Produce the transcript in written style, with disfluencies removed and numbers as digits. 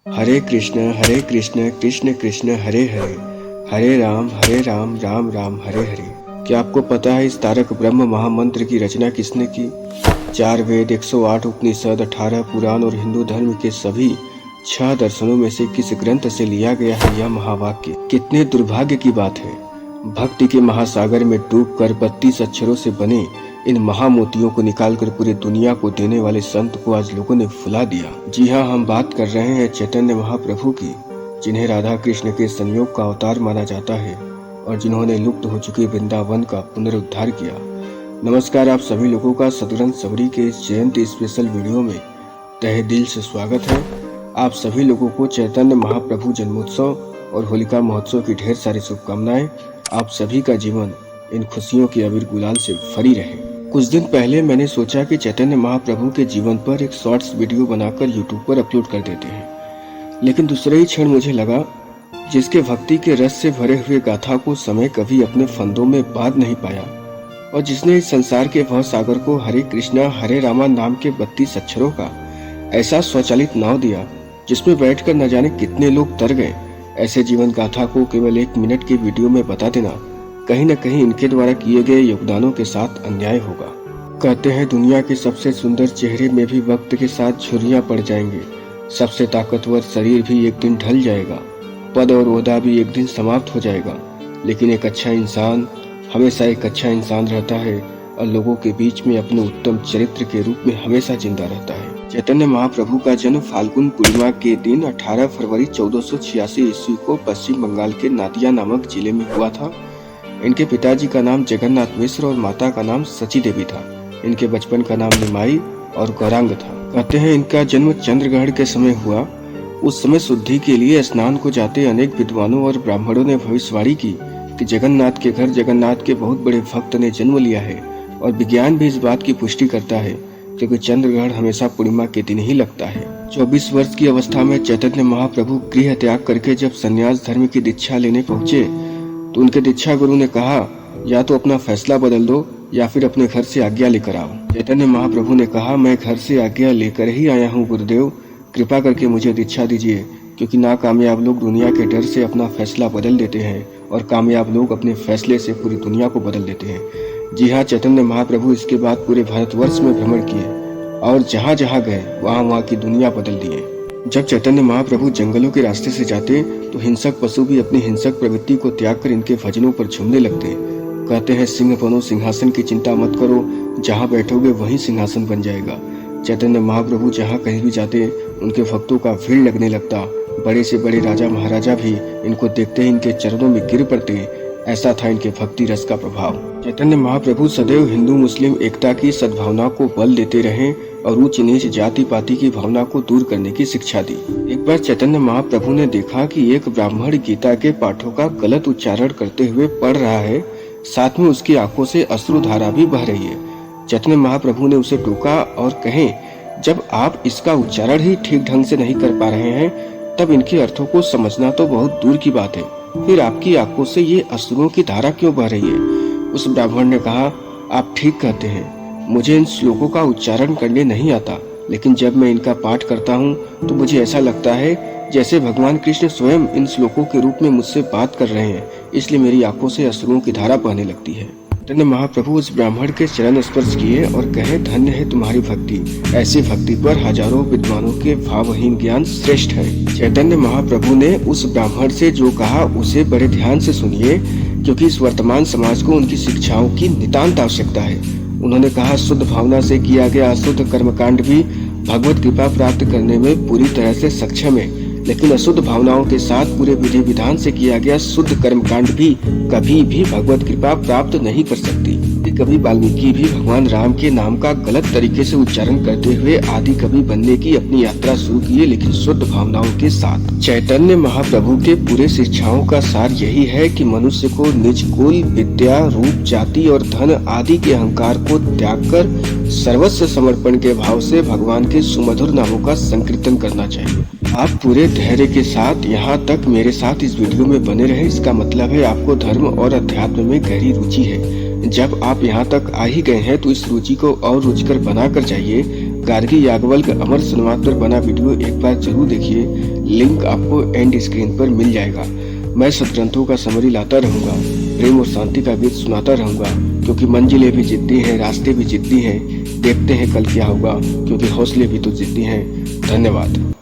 हरे कृष्ण कृष्ण कृष्ण हरे हरे, हरे राम राम राम हरे हरे। क्या आपको पता है इस तारक ब्रह्म महामंत्र की रचना किसने की? 4 वेद, 108 उपनिषद, 18 पुराण और हिंदू धर्म के सभी 6 दर्शनों में से किस ग्रंथ से लिया गया है यह महावाक्य? कितने दुर्भाग्य की बात है। भक्ति के महासागर में डूबकर 32 अक्षरों से बने इन महामोतियों को निकालकर पूरी दुनिया को देने वाले संत को आज लोगों ने भुला दिया। जी हाँ, हम बात कर रहे हैं चैतन्य महाप्रभु की, जिन्हें राधा कृष्ण के संयोग का अवतार माना जाता है और जिन्होंने लुप्त हो चुके वृंदावन का पुनरुद्धार किया। नमस्कार, आप सभी लोगों का सतग्रंथ सबरी के इस जयंती स्पेशल वीडियो में तहे दिल से स्वागत है। आप सभी लोगों को चैतन्य महाप्रभु जन्मोत्सव और होलिका महोत्सव की ढेर सारी शुभकामनाएं। आप सभी का जीवन इन खुशियों के अबीर गुलाल से भरी रहे। कुछ दिन पहले मैंने सोचा कि चैतन्य महाप्रभु के जीवन पर एक शॉर्ट्स वीडियो बनाकर यूट्यूब पर अपलोड कर देते हैं, लेकिन दूसरे ही क्षण मुझे लगा जिसके भक्ति के रस से भरे हुए गाथा को समय कभी अपने फंदों में बांध नहीं पाया और जिसने इस संसार के भव सागर को हरे कृष्णा हरे रामा नाम के 32 अक्षरों का ऐसा स्वचालित नाव दिया जिसमें बैठकर न जाने कितने लोग तर गए, ऐसे जीवन गाथा को केवल 1 मिनट के वीडियो में बता देना कहीं न कहीं इनके द्वारा किए गए योगदानों के साथ अन्याय होगा। कहते हैं दुनिया के सबसे सुंदर चेहरे में भी वक्त के साथ झुर्रियां पड़ जाएंगे, सबसे ताकतवर शरीर भी एक दिन ढल जाएगा, पद और ओहदा भी एक दिन समाप्त हो जाएगा, लेकिन एक अच्छा इंसान हमेशा एक अच्छा इंसान रहता है और लोगों के बीच में अपने उत्तम चरित्र के रूप में हमेशा जिंदा रहता है। चैतन्य महाप्रभु का जन्म फाल्गुन पूर्णिमा के दिन 18 फरवरी 1486 ईस्वी को पश्चिम बंगाल के नादिया नामक जिले में हुआ था। इनके पिताजी का नाम जगन्नाथ मिश्र और माता का नाम सची देवी था। इनके बचपन का नाम निमाई और गौरांग था। कहते हैं इनका जन्म चंद्रग्रहण के समय हुआ। उस समय शुद्धि के लिए स्नान को जाते अनेक विद्वानों और ब्राह्मणों ने भविष्यवाणी की कि जगन्नाथ के घर जगन्नाथ के बहुत बड़े भक्त ने जन्म लिया है और विज्ञान भी इस बात की पुष्टि करता है क्योंकि चंद्रग्रहण हमेशा पूर्णिमा के दिन ही लगता है। 24 वर्ष की अवस्था में चैतन्य महाप्रभु गृह त्याग करके जब संन्यास धर्म की दीक्षा लेने पहुंचे तो उनके दीक्षा गुरु ने कहा या तो अपना फैसला बदल दो या फिर अपने घर से आज्ञा लेकर आओ। चैतन्य महाप्रभु ने कहा मैं घर से आज्ञा लेकर ही आया हूँ गुरुदेव, कृपा करके मुझे दीक्षा दीजिए, क्योंकि नाकामयाब लोग दुनिया के डर से अपना फैसला बदल देते हैं और कामयाब लोग अपने फैसले से पूरी दुनिया को बदल देते हैं। जी हाँ, चैतन्य महाप्रभु इसके बाद पूरे भारतवर्ष में भ्रमण किए और जहाँ जहाँ गए वहाँ की दुनिया बदल दिए। जब चैतन्य महाप्रभु जंगलों के रास्ते से जाते तो हिंसक पशु भी अपनी हिंसक प्रवृत्ति को त्याग कर इनके भजनों पर झूमने लगते। कहते हैं सिंह बनो सिंहासन की चिंता मत करो, जहाँ बैठोगे वहीं सिंहासन बन जाएगा। चैतन्य महाप्रभु जहाँ कहीं भी जाते उनके भक्तों का भीड़ लगने लगता। बड़े से बड़े राजा महाराजा भी इनको देखते ही इनके चरणों में गिर पड़ते। ऐसा था इनके भक्ति रस का प्रभाव। चैतन्य महाप्रभु सदैव हिंदू मुस्लिम एकता की सद्भावना को बल देते रहे और ऊंच नीच जाति पाति की भावना को दूर करने की शिक्षा दी। एक बार चैतन्य महाप्रभु ने देखा कि एक ब्राह्मण गीता के पाठों का गलत उच्चारण करते हुए पढ़ रहा है, साथ में उसकी आंखों से अश्रुधारा भी बह रही है। चैतन्य महाप्रभु ने उसे टोका और कहे जब आप इसका उच्चारण ही ठीक ढंग से नहीं कर पा रहे हैं तब इनके अर्थों को समझना तो बहुत दूर की बात है, फिर आपकी आंखों से ये अश्रुओं की धारा क्यों बह रही है? उस ब्राह्मण ने कहा आप ठीक कहते हैं, मुझे इन श्लोकों का उच्चारण करने नहीं आता, लेकिन जब मैं इनका पाठ करता हूँ तो मुझे ऐसा लगता है जैसे भगवान कृष्ण स्वयं इन श्लोकों के रूप में मुझसे बात कर रहे हैं, इसलिए मेरी आंखों से अश्रुओं की धारा बहने लगती है। चैतन्य महाप्रभु उस ब्राह्मण के चरण स्पर्श किए और कहे धन्य है तुम्हारी भक्ति, ऐसी भक्ति पर हजारों विद्वानों के भावहीन ज्ञान श्रेष्ठ है। चैतन्य महाप्रभु ने उस ब्राह्मण से जो कहा उसे बड़े ध्यान से सुनिए, क्योंकि इस वर्तमान समाज को उनकी शिक्षाओं की नितांत आवश्यकता है। उन्होंने कहा शुद्ध भावना से किया गया अशुद्ध कर्मकांड भी भगवत कृपा प्राप्त करने में पूरी तरह से सक्षम है, लेकिन अशुद्ध भावनाओं के साथ पूरे विधि विधान से किया गया शुद्ध कर्मकांड भी कभी भी भगवत कृपा प्राप्त नहीं कर सकती। कवि वाल्मीकि भी भगवान राम के नाम का गलत तरीके से उच्चारण करते हुए आदि कवि बनने की अपनी यात्रा शुरू किए, लेकिन शुद्ध भावनाओं के साथ। चैतन्य महाप्रभु के पूरे शिक्षाओं का सार यही है कि मनुष्य को निज कुल विद्या रूप जाति और धन आदि के अहंकार को त्याग कर सर्वस्व समर्पण के भाव से भगवान के सुमधुर नामों का संकीर्तन करना चाहिए। आप पूरे धैर्य के साथ यहाँ तक मेरे साथ इस वीडियो में बने रहे, इसका मतलब है आपको धर्म और अध्यात्म में गहरी रुचि है। जब आप यहाँ तक आ ही गए हैं तो इस रुचि को और रुचिकर बना कर जाइए। गार्गी याज्ञवल्क्य का अमर संवाद पर बना वीडियो एक बार जरूर देखिए, लिंक आपको एंड स्क्रीन पर मिल जाएगा। मैं सदग्रंथों का समरी लाता रहूंगा, प्रेम और शांति का गीत सुनाता रहूंगा, क्योंकि मंजिलें भी जिद्दी हैं, रास्ते भी जिद्दी हैं। देखते हैं कल क्या होगा, क्योंकि हौसले भी तो जिद्दी हैं। धन्यवाद।